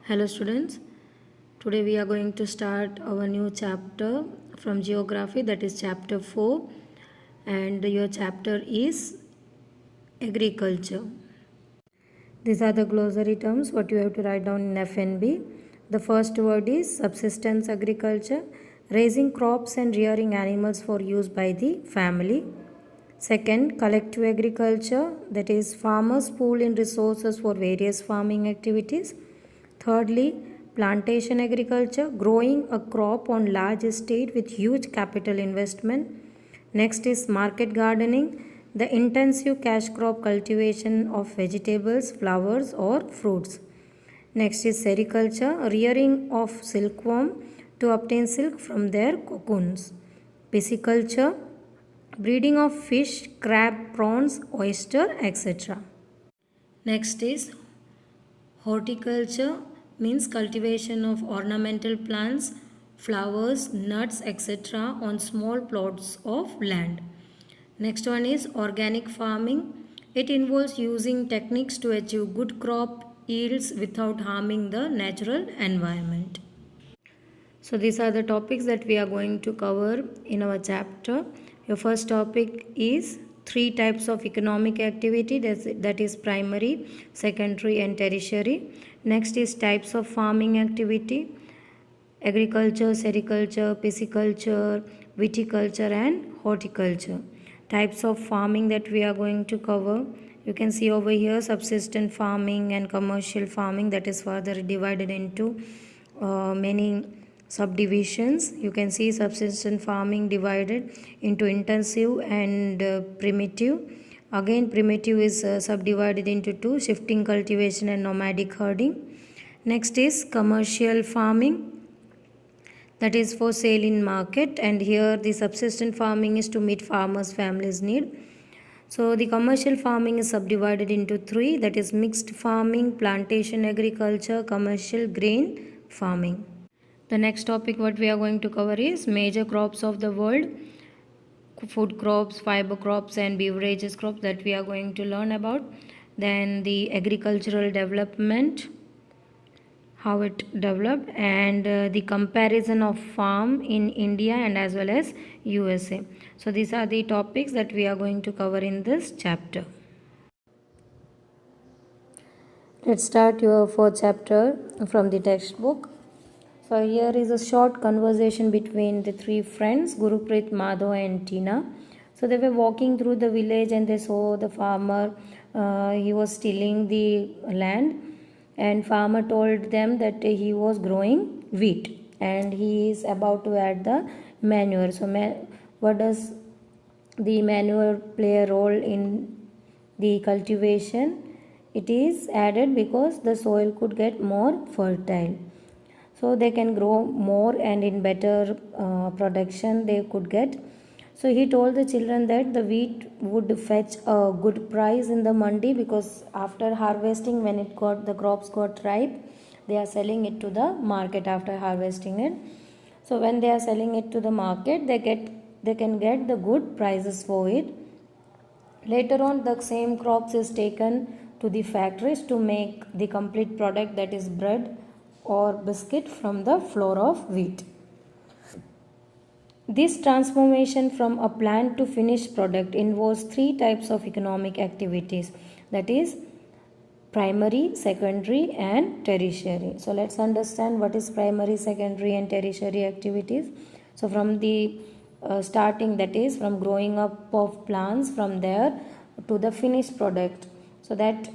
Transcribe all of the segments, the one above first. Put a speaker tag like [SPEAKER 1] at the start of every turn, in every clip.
[SPEAKER 1] Hello students, today we are going to start our new chapter from geography, that is chapter 4, and your chapter is agriculture. These are the glossary terms what you have to write down in FNB. The first word is subsistence agriculture, raising crops and rearing animals for use by the family. Second, collective agriculture, that is farmers pool in resources for various farming activities. Thirdly, plantation agriculture, growing a crop on large estate with huge capital investment. Next is market gardening, the intensive cash crop cultivation of vegetables, flowers or fruits. Next is sericulture, rearing of silkworm to obtain silk from their cocoons. Pisciculture, breeding of fish, crab, prawns, oyster, etc. Next is horticulture, means cultivation of ornamental plants, flowers, nuts, etc. on small plots of land. Next one is organic farming. It involves using techniques to achieve good crop yields without harming the natural environment. So these are the topics that we are going to cover in our chapter. Your first topic is three types of economic activity, that is primary, secondary and tertiary. Next is types of farming activity, agriculture, sericulture, pisciculture, viticulture and horticulture. Types of farming that we are going to cover. You can see over here subsistence farming and commercial farming, that is further divided into many subdivisions. You can see subsistence farming divided into intensive and primitive. Again primitive is subdivided into two, shifting cultivation and nomadic herding. Next is commercial farming, that is for sale in market, and here the subsistence farming is to meet farmers families need. So the commercial farming is subdivided into three, that is mixed farming, plantation agriculture, commercial grain farming. The next topic what we are going to cover is major crops of the world, food crops, fiber crops and beverages crops that we are going to learn about. Then the agricultural development, how it developed, and the comparison of farm in India and as well as USA. So these are the topics that we are going to cover in this chapter. Let's start your fourth chapter from the textbook. So here is a short conversation between the three friends, Gurupreet, Madhav and Tina. So they were walking through the village and they saw the farmer. He was tilling the land, and farmer told them that he was growing wheat and he is about to add the manure. So what does the manure play a role in the cultivation? It is added because the soil could get more fertile, so they can grow more and in better production they could get. So he told the children that the wheat would fetch a good price in the mandi, because after harvesting, when the crops got ripe, they are selling it to the market after harvesting it. So when they are selling it to the market, they can get the good prices for it. Later on, the same crops is taken to the factories to make the complete product, that is bread or biscuit from the flour of wheat. This transformation from a plant to finished product involves three types of economic activities, that is primary, secondary and tertiary. So let's understand what is primary, secondary and tertiary activities. So from the starting, that is from growing up of plants, from there to the finished product, so that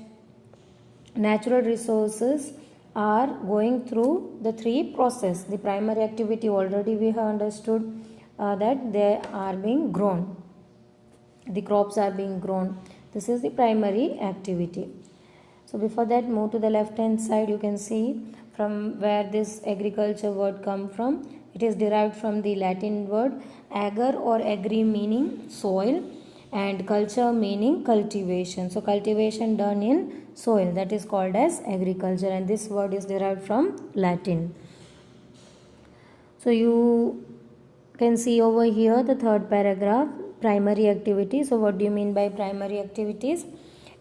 [SPEAKER 1] natural resources are going through the three process. The primary activity already we have understood, that they are being grown, the crops are being grown. This is the primary activity. So before that, move to the left hand side. You can see from where this agriculture word come from. It is derived from the Latin word ager or agri, meaning soil, and culture meaning cultivation. So cultivation done in soil, that is called as agriculture, and this word is derived from Latin. So you can see over here the third paragraph, primary activity. So what do you mean by primary activities?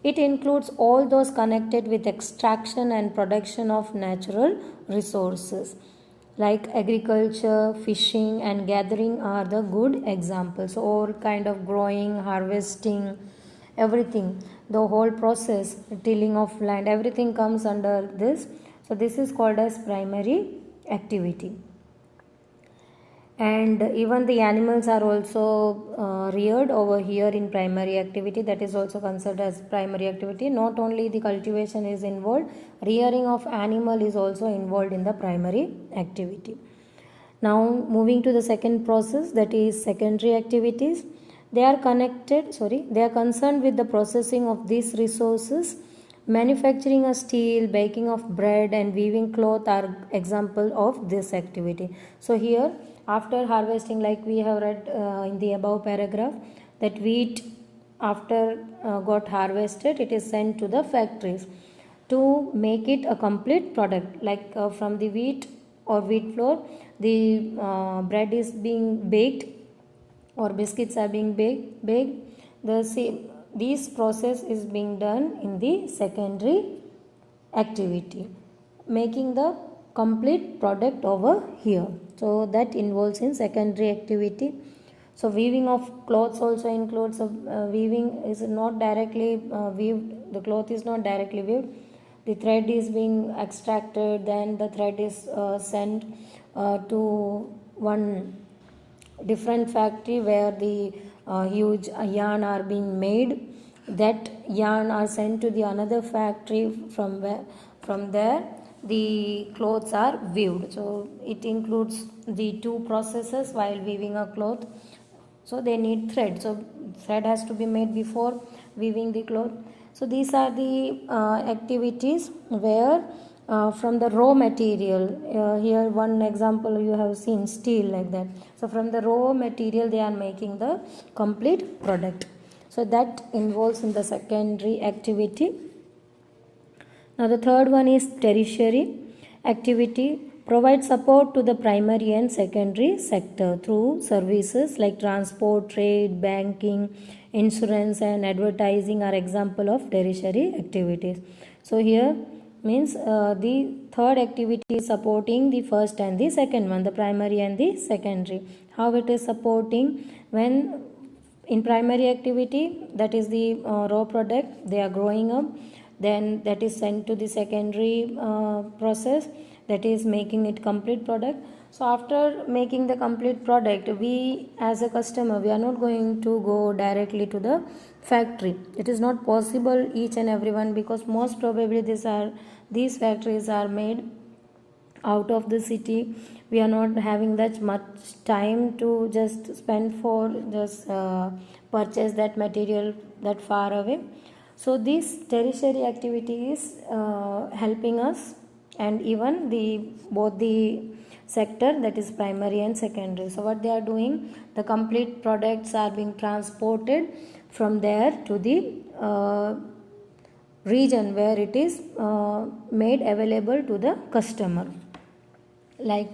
[SPEAKER 1] It includes all those connected with extraction and production of natural resources. Like agriculture, fishing, and gathering are the good examples. All kind of growing, harvesting, everything, the whole process, tilling of land, everything comes under this. So this is called as primary activity. And even the animals are also reared over here in primary activity, that is also considered as primary activity. Not only the cultivation is involved, rearing of animal is also involved in the primary activity. Now moving to the second process, that is secondary activities. They are concerned with the processing of these resources. Manufacturing of steel, baking of bread, and weaving cloth are example of this activity. So here, after harvesting, like we have read in the above paragraph, that wheat after got harvested, it is sent to the factories to make it a complete product. Like from the wheat or wheat flour, the bread is being baked or biscuits are being baked. The same, this process is being done in the secondary activity, making the complete product over here. So that involves in secondary activity. So weaving of clothes also includes weaving is not directly weaved, the cloth is not directly weaved, the thread is being extracted, then the thread is sent to one different factory where the huge yarn are being made. That yarn are sent to the another factory, from there the clothes are weaved. So it includes the two processes while weaving a cloth. So they need thread, so thread has to be made before weaving the cloth. So these are the activities where from the raw material, here one example you have seen, steel, like that. So from the raw material they are making the complete product. So that involves in the secondary activity. Now the third one is tertiary activity. Provide support to the primary and secondary sector through services like transport, trade, banking, insurance, and advertising are example of tertiary activities. So here means the third activity is supporting the first and the second one, the primary and the secondary. How it is supporting? When in primary activity, that is the raw product, they are growing up, then that is sent to the secondary process, that is making it complete product. So after making the complete product, we as a customer, we are not going to go directly to the factory. It is not possible each and everyone, because most probably these factories are made out of the city. We are not having that much time to just spend for just purchase that material that far away. So this tertiary activity is helping us, and even the both the sector, that is primary and secondary. So what they are doing, the complete products are being transported from there to the region where it is made available to the customer, like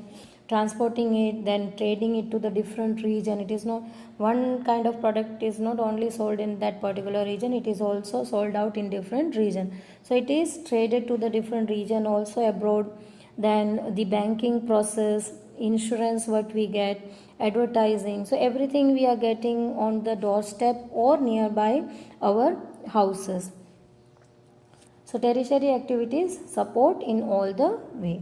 [SPEAKER 1] transporting it, then trading it to the different region. It is not one kind of product is not only sold in that particular region, it is also sold out in different region. So it is traded to the different region, also abroad. Then the banking process, insurance what we get, advertising, so everything we are getting on the doorstep or nearby our houses. So tertiary activities support in all the way.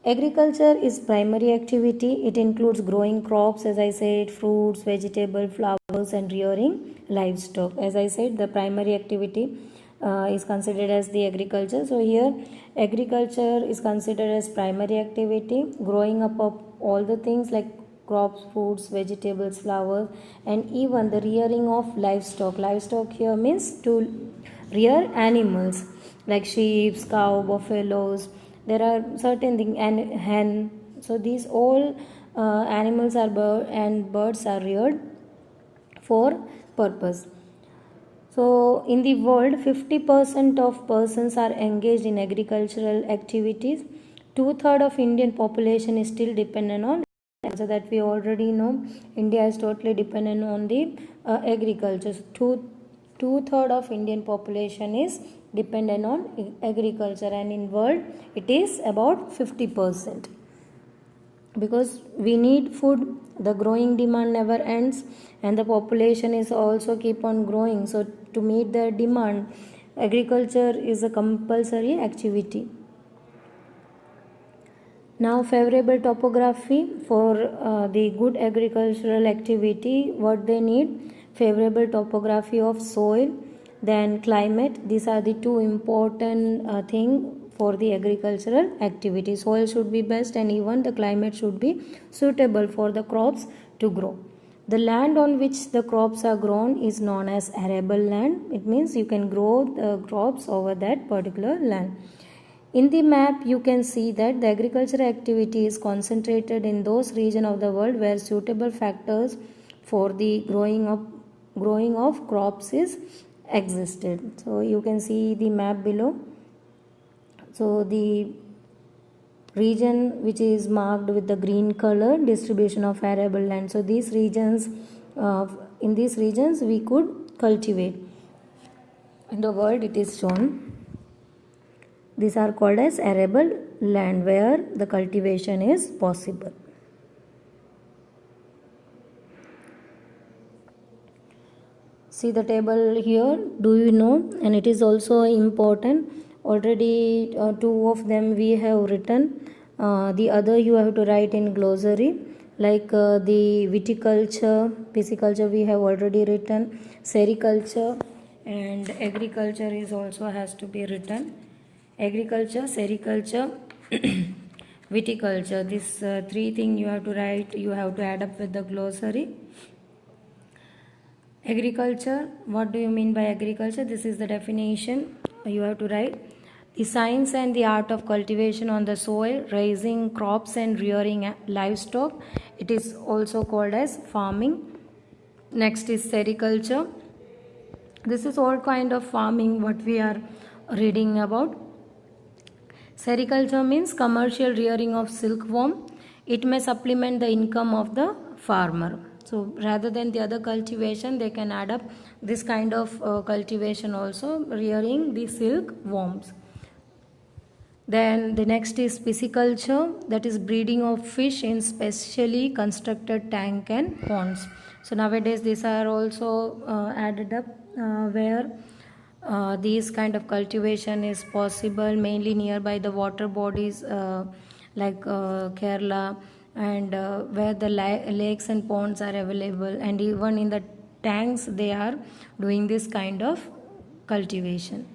[SPEAKER 1] Agriculture is primary activity. It includes growing crops, as I said, fruits, vegetables, flowers, and rearing livestock. As I said, the primary activity is considered as the agriculture. So here, agriculture is considered as primary activity, growing up of all the things like crops, fruits, vegetables, flowers, and even the rearing of livestock. Livestock here means to rear animals like sheep, cow, buffaloes. There are certain things, and hen. So these all animals are and birds are reared for purpose. So in the world, 50% of persons are engaged in agricultural activities. 2/3 of Indian population is still dependent on, so that we already know India is totally dependent on the agriculture. So 2/3 of Indian population is dependent on agriculture, and in world it is about 50%. Because we need food, the growing demand never ends, and the population is also keep on growing. So to meet the demand, agriculture is a compulsory activity. Now, favorable topography for the good agricultural activity, what they need: favorable topography of soil, then climate. These are the two important thing for the agricultural activity. Soil should be best, and even the climate should be suitable for the crops to grow. The land on which the crops are grown is known as arable land. It means you can grow the crops over that particular land. In the map, you can see that the agricultural activity is concentrated in those regions of the world where suitable factors for the growing of crops is existed. So you can see the map below. So the region which is marked with the green color, distribution of arable land. So these regions, in these regions we could cultivate. In the world it is shown. These are called as arable land where the cultivation is possible. See the table here, do you know? And it is also important. Already two of them we have written. The other you have to write in glossary. Like the viticulture, pisciculture we have already written. Sericulture and agriculture is also has to be written. Agriculture, sericulture, viticulture. These three things you have to write. You have to add up with the glossary. Agriculture, what do you mean by agriculture? This is the definition you have to write. The science and the art of cultivation on the soil, raising crops and rearing livestock. It is also called as farming. Next is sericulture. This is all kind of farming what we are reading about. Sericulture means commercial rearing of silkworm. It may supplement the income of the farmer. So rather than the other cultivation, they can add up this kind of cultivation also, rearing the silkworms. Then the next is pisciculture, that is breeding of fish in specially constructed tank and ponds. So nowadays these are also added up where these kind of cultivation is possible mainly nearby the water bodies like Kerala, and where the lakes and ponds are available, and even in the tanks they are doing this kind of cultivation.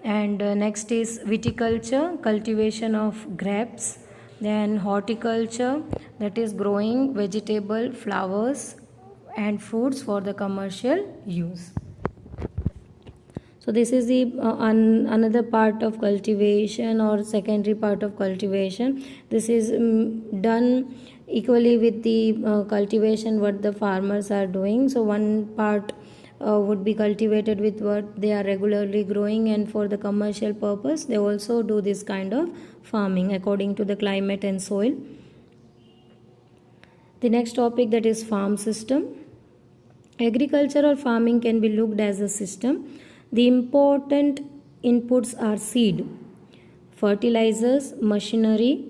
[SPEAKER 1] And next is viticulture, cultivation of grapes. Then horticulture, that is growing vegetable, flowers and fruits for the commercial use. So this is the another part of cultivation or secondary part of cultivation. This is done equally with the cultivation what the farmers are doing. So one part would be cultivated with what they are regularly growing, and for the commercial purpose they also do this kind of farming according to the climate and soil. The next topic, that is farm system. Agriculture or farming can be looked as a system. The important inputs are seed, fertilizers, machinery,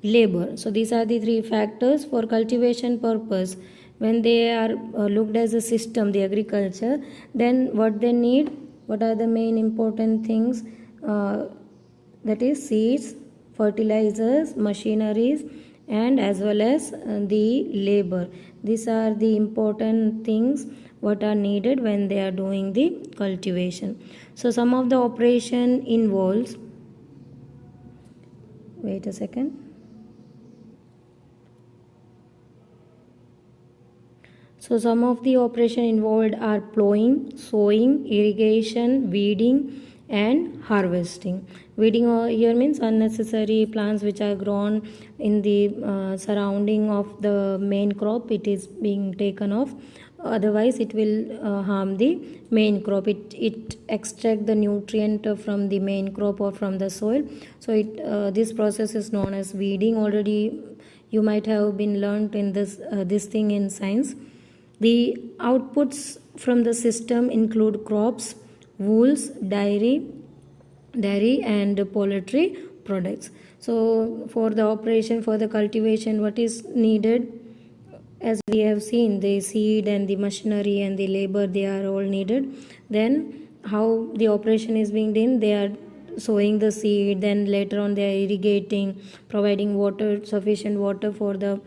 [SPEAKER 1] labor. So these are the three factors for cultivation purpose. When they are looked as a system, the agriculture, then what they need, what are the main important things, that is seeds, fertilizers, machineries, and as well as the labor. These are the important things what are needed when they are doing the cultivation. So some of the operation involves, wait a second. So some of the operation involved are plowing, sowing, irrigation, weeding and harvesting. Weeding here means unnecessary plants which are grown in the surrounding of the main crop. It is being taken off. Otherwise it will harm the main crop. It extract the nutrient from the main crop or from the soil. So this process is known as weeding. Already you might have been learnt in this thing in science. The outputs from the system include crops, wools, dairy and poultry products. So for the operation, for the cultivation, what is needed, as we have seen, the seed and the machinery and the labor, they are all needed. Then how the operation is being done, they are sowing the seed, then later on they are irrigating, providing water, sufficient water for the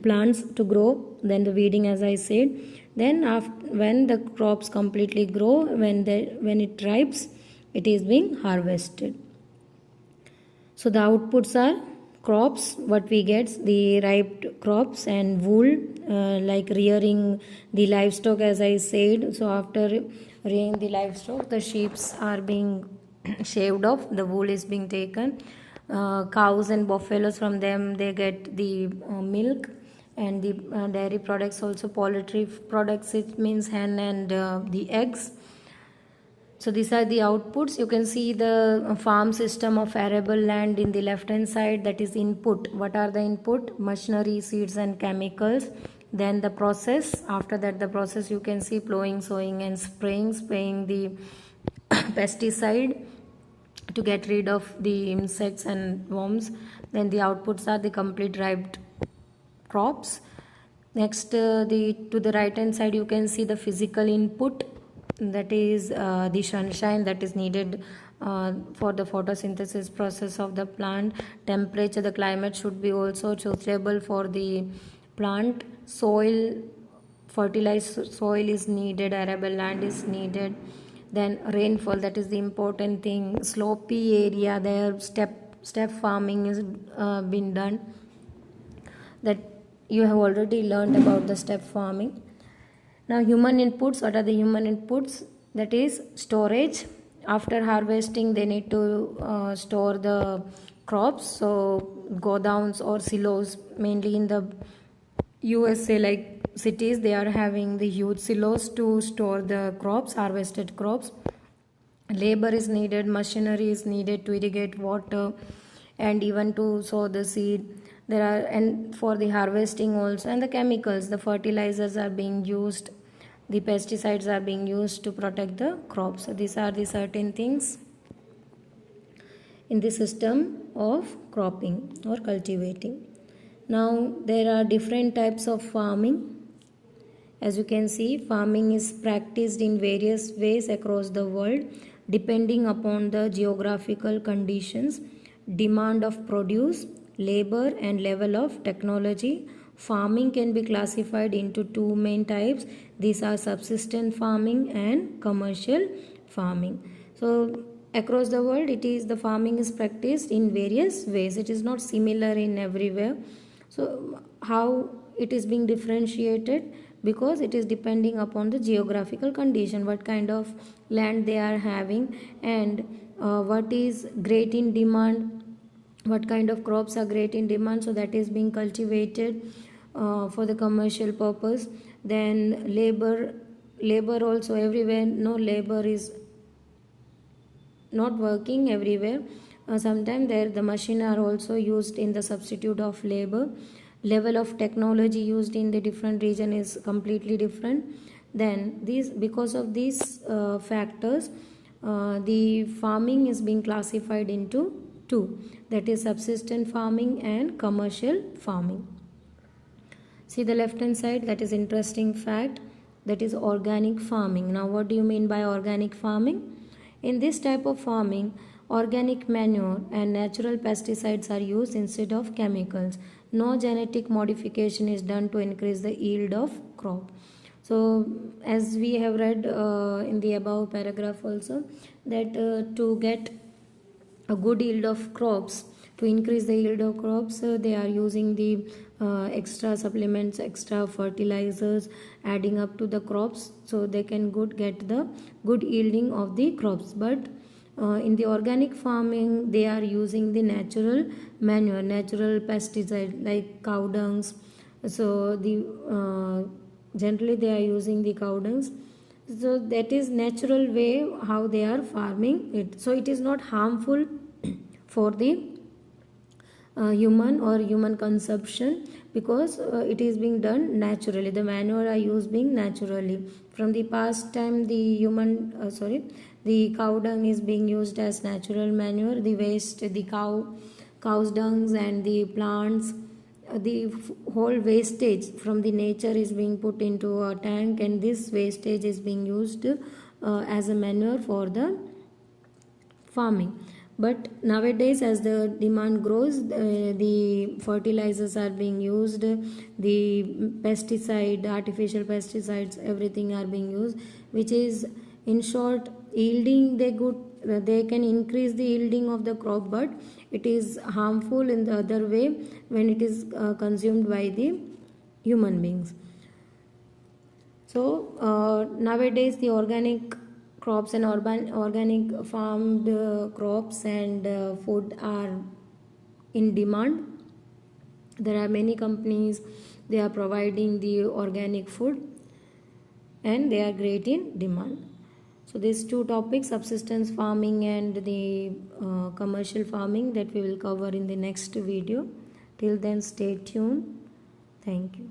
[SPEAKER 1] plants to grow, then the weeding, as I said. Then after, when the crops completely grow, when it ripes, it is being harvested. So the outputs are crops, what we get, the ripe crops, and wool, like rearing the livestock, as I said. So after rearing the livestock, the sheep are being shaved off, the wool is being taken. Cows and buffaloes, from them they get the milk, and the dairy products, also poultry products, it means hen and the eggs. So these are the outputs. You can see the farm system of arable land in the left hand side, that is input. What are the input? Machinery, seeds and chemicals. Then the process, after that the process you can see plowing, sowing and spraying the pesticide to get rid of the insects and worms. Then the outputs are the complete ripe crops. Next, the to the right hand side you can see the physical input, that is the sunshine that is needed for the photosynthesis process of the plant. Temperature, the climate should be also suitable for the plant. Soil, fertilized soil is needed, arable land is needed. Then rainfall, that is the important thing. Slopy area, there step farming is been done, that you have already learned about the step farming. Now human inputs, what are the human inputs? That is storage. After harvesting, they need to store the crops. So godowns or silos, mainly in the USA like cities, they are having the huge silos to store the crops, harvested crops. Labor is needed, machinery is needed to irrigate water, and even to sow the seed. There are, and for the harvesting also, and the chemicals, the fertilizers are being used, the pesticides are being used to protect the crops. So these are the certain things in the system of cropping or cultivating. Now there are different types of farming. As you can see, farming is practiced in various ways across the world depending upon the geographical conditions, demand of produce, labor and level of technology. Farming can be classified into two main types. These are subsistence farming and commercial farming. So across the world, it is the farming is practiced in various ways. It is not similar in everywhere. So how it is being differentiated? Because it is depending upon the geographical condition, what kind of land they are having, and what is great in demand, what kind of crops are great in demand, so that is being cultivated for the commercial purpose. Then labor also, everywhere no labor is not working everywhere. Sometimes there the machine are also used in the substitute of labor. Level of technology used in the different region is completely different. Then these, because of these factors, the farming is being classified into two, that is subsistence farming and commercial farming. See the left hand side, that is interesting fact, that is organic farming. Now what do you mean by organic farming? In this type of farming, organic manure and natural pesticides are used instead of chemicals. No genetic modification is done to increase the yield of crop. So as we have read in the above paragraph also, that to get a good yield of crops, to increase the yield of crops, they are using the extra supplements, extra fertilizers, adding up to the crops, so they can get the good yielding of the crops. But in the organic farming, they are using the natural manure, natural pesticide like cow dungs. So the generally they are using the cow dungs. So that is natural way how they are farming it. So it is not harmful for the human or human consumption, because it is being done naturally. The manure are used being naturally. From the past time, the cow dung is being used as natural manure. The waste, the cow's dungs and the plants, whole wastage from the nature is being put into a tank, and this wastage is being used as a manure for the farming. But nowadays, as the demand grows, the fertilizers are being used, the artificial pesticides, everything are being used, which is in short yielding. They can increase the yielding of the crop, but it is harmful in the other way when it is consumed by the human beings. So nowadays the organic crops and organic farmed crops and food are in demand. There are many companies, they are providing the organic food and they are great in demand. So these two topics, subsistence farming and the commercial farming, that we will cover in the next video. Till then, stay tuned. Thank you.